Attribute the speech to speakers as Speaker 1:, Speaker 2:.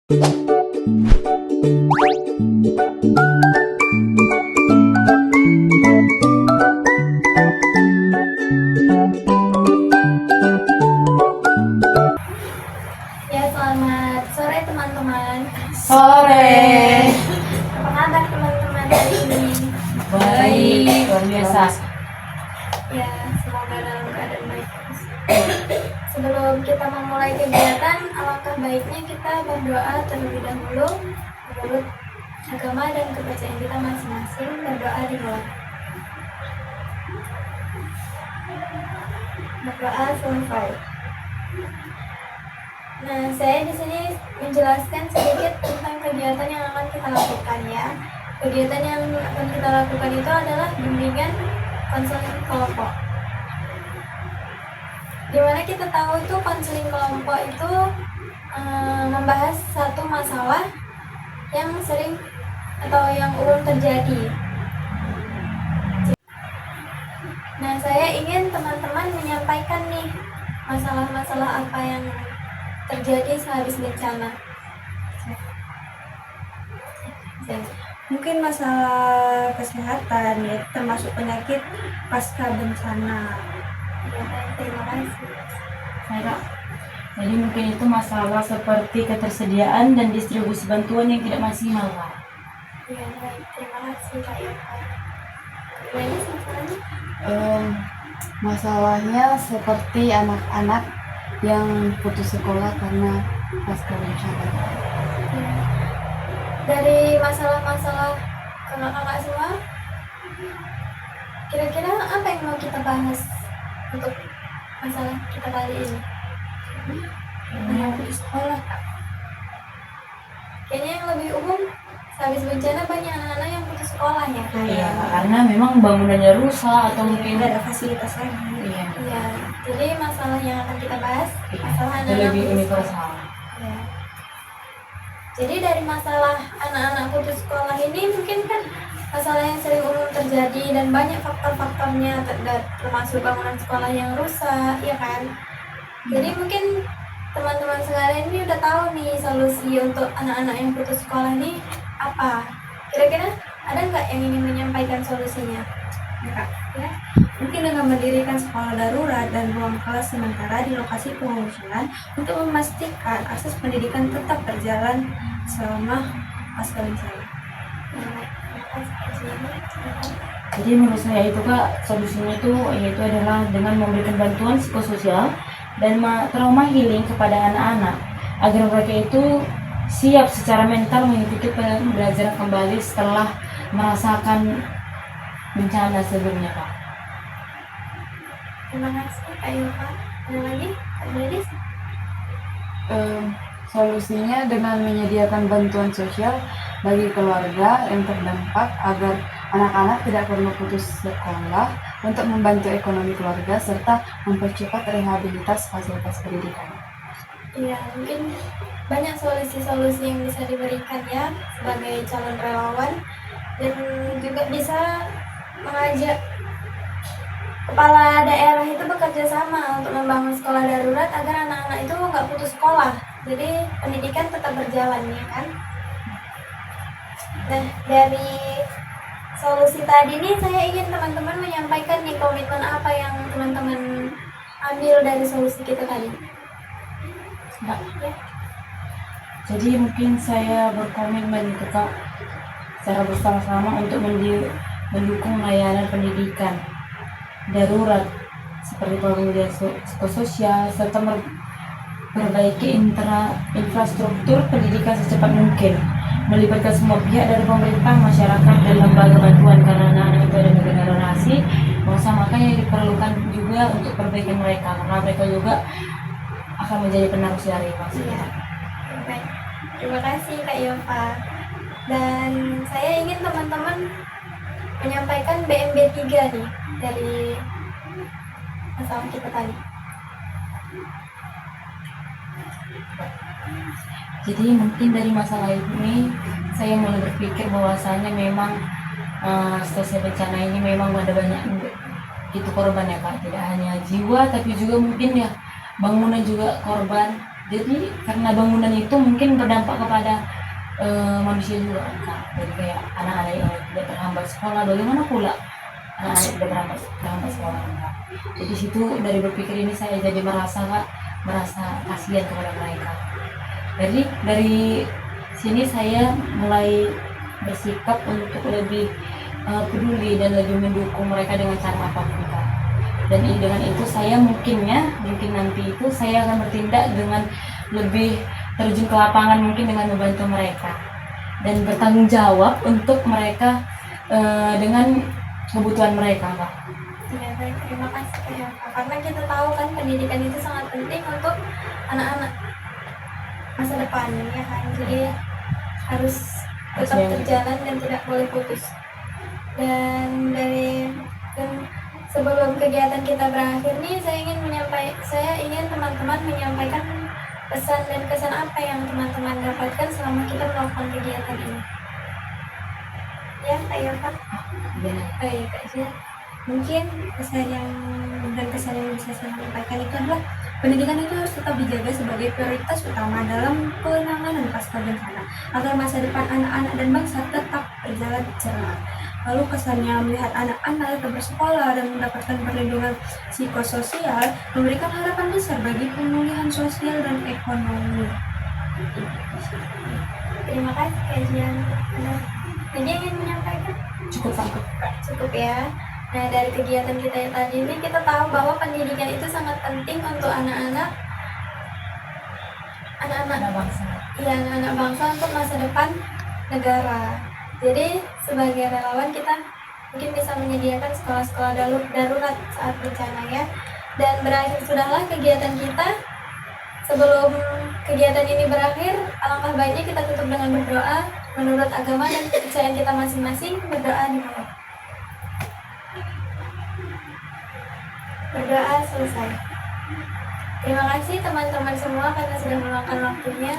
Speaker 1: Ya, selamat sore teman-teman.
Speaker 2: Sore.
Speaker 1: Apa kabar teman-teman hari ini?
Speaker 2: Baik, luar biasa.
Speaker 1: Ya, semoga dalam keadaan baik terus. Sebelum kita memulai kegiatan, alangkah baiknya kita berdoa terlebih dahulu menurut agama dan kepercayaan kita masing-masing. Berdoa dimulai. Berdoa selesai. Nah, saya di sini menjelaskan sedikit tentang kegiatan yang akan kita lakukan ya. Kegiatan yang akan kita lakukan itu adalah bimbingan konseling kelompok. Dimana kita tahu itu konseling kelompok itu membahas satu masalah yang sering atau yang umum terjadi. Nah, saya ingin teman-teman menyampaikan nih masalah-masalah apa yang terjadi sehabis bencana.
Speaker 3: Mungkin masalah kesehatan ya, termasuk penyakit pasca bencana.
Speaker 1: Ya, terima kasih.
Speaker 2: Baik. Jadi mungkin itu masalah seperti ketersediaan dan distribusi bantuan yang tidak maksimal, Pak.
Speaker 1: Ya, baik. Terima kasih Kak Yova. Ini masalahnya?
Speaker 4: Masalahnya seperti anak-anak yang putus sekolah karena pasca bencana.
Speaker 1: Ya. Dari masalah-masalah kakak-kakak semua, kira-kira apa yang mau kita bahas untuk masalah kita kali ini?
Speaker 3: Yang putus sekolah.
Speaker 1: Kayaknya yang lebih umum, sehabis bencana banyak anak-anak yang putus sekolah ya.
Speaker 2: Iya, karena memang bangunannya rusak atau mungkin
Speaker 3: Tidak ada fasilitas lagi.
Speaker 2: iya,
Speaker 1: Iya, jadi masalah yang akan kita bahas, masalah
Speaker 2: itu
Speaker 1: anak-anak
Speaker 2: lebih
Speaker 1: putus sekolah.
Speaker 2: universal.
Speaker 1: Ya. Jadi dari masalah anak-anak putus sekolah ini mungkin kan masalah yang sering umum terjadi dan banyak faktor-faktornya termasuk bangunan sekolah yang rusak, ya kan? Jadi mungkin teman-teman sekalian ini udah tahu nih solusi untuk anak-anak yang putus sekolah ini apa? Kira-kira ada nggak yang ingin menyampaikan solusinya?
Speaker 3: Ya, Kak. Ya. Mungkin dengan mendirikan sekolah darurat dan ruang kelas sementara di lokasi pengungsian untuk memastikan akses pendidikan tetap berjalan selama pasca bencana.
Speaker 2: Jadi menurut saya itu Kak, solusinya itu yaitu adalah dengan memberikan bantuan psikososial dan trauma healing kepada anak-anak agar mereka itu siap secara mental mengikuti pembelajaran kembali setelah merasakan bencana sebelumnya Kak.
Speaker 1: Terima kasih Kak Yova. Ada lagi? Kak Gladys?
Speaker 4: Solusinya dengan menyediakan bantuan sosial bagi keluarga yang terdampak agar anak-anak tidak perlu putus sekolah untuk membantu ekonomi keluarga serta mempercepat rehabilitas fasilitas pendidikan.
Speaker 1: Iya, mungkin banyak solusi-solusi yang bisa diberikan ya sebagai calon relawan, dan juga bisa mengajak kepala daerah itu bekerja sama untuk membangun sekolah darurat agar anak-anak itu nggak putus sekolah. Jadi pendidikan tetap berjalan ya kan. Nah, dari solusi tadi nih saya ingin teman-teman menyampaikan nih komitmen apa yang teman-teman ambil dari solusi kita tadi.
Speaker 2: Kak,
Speaker 1: Ya.
Speaker 2: jadi mungkin saya berkomitmen itu Kak secara bersama-sama untuk mendukung layanan pendidikan darurat seperti pembelian psikososial serta memperbaiki infrastruktur pendidikan secepat mungkin, melibatkan semua pihak dari pemerintah, masyarakat, dan lembaga bantuan karena anak-anak itu ada generasi bangsa, makanya diperlukan juga untuk perbaikan mereka karena mereka juga akan menjadi penerus dari bangsa.
Speaker 1: Iya. Baik. Terima kasih Kak Yova. Dan saya ingin teman-teman menyampaikan BMB 3 nih dari masalah kita tadi.
Speaker 2: Jadi mungkin dari masalah ini saya mulai berpikir bahwasanya memang selesai bencana ini memang ada banyak itu korban ya Kak, tidak hanya jiwa tapi juga mungkin ya bangunan juga korban Jadi karena bangunan itu mungkin berdampak kepada manusia juga kan Kak. Jadi kayak anak-anak yang tidak terhambat sekolah, bagaimana pula anak-anak tidak terhambat sekolah Kak. Jadi situ dari berpikir ini saya jadi merasa Kak, merasa kasihan kepada mereka. Jadi dari sini saya mulai bersikap untuk lebih peduli dan lebih mendukung mereka dengan cara apapun Kak. Dan dengan itu saya mungkin nanti itu saya akan bertindak dengan lebih terjun ke lapangan, mungkin dengan membantu mereka dan bertanggung jawab untuk mereka dengan kebutuhan mereka Kak.
Speaker 1: Ya, baik, terima kasih Kak Yova. Karena kita tahu kan pendidikan itu sangat penting untuk anak-anak masa depan ya kan. Jadi harus tetap berjalan dan tidak boleh putus. Dan sebelum kegiatan kita berakhir nih, saya ingin teman-teman menyampaikan pesan dan kesan apa yang teman-teman dapatkan selama kita melakukan kegiatan ini. Ya, Kak Yova. Baik, Kak Sia.
Speaker 3: Mungkin kesan yang bisa saya sampaikan itu adalah pendidikan itu harus tetap dijaga sebagai prioritas utama dalam penanganan pasca bencana agar masa depan anak-anak dan bangsa tetap berjalan cerah. Lalu kesannya melihat anak-anak tetap bersekolah dan mendapatkan perlindungan psikososial memberikan harapan besar bagi pemulihan sosial dan ekonomi.
Speaker 1: Terima kasih Kak Jian. Jadi ingin menyampaikan? Cukup ya. Nah, dari kegiatan kita yang tadi ini kita tahu bahwa pendidikan itu sangat penting untuk anak-anak bangsa untuk masa depan negara. Jadi sebagai relawan kita mungkin bisa menyediakan sekolah-sekolah darurat saat bencana ya. Dan berakhir sudahlah kegiatan kita. Sebelum kegiatan ini berakhir, alangkah baiknya kita tutup dengan berdoa menurut agama dan kepercayaan kita masing-masing. Berdoa dimulai. Berdoa selesai. Terima kasih teman-teman semua karena sudah meluangkan waktunya.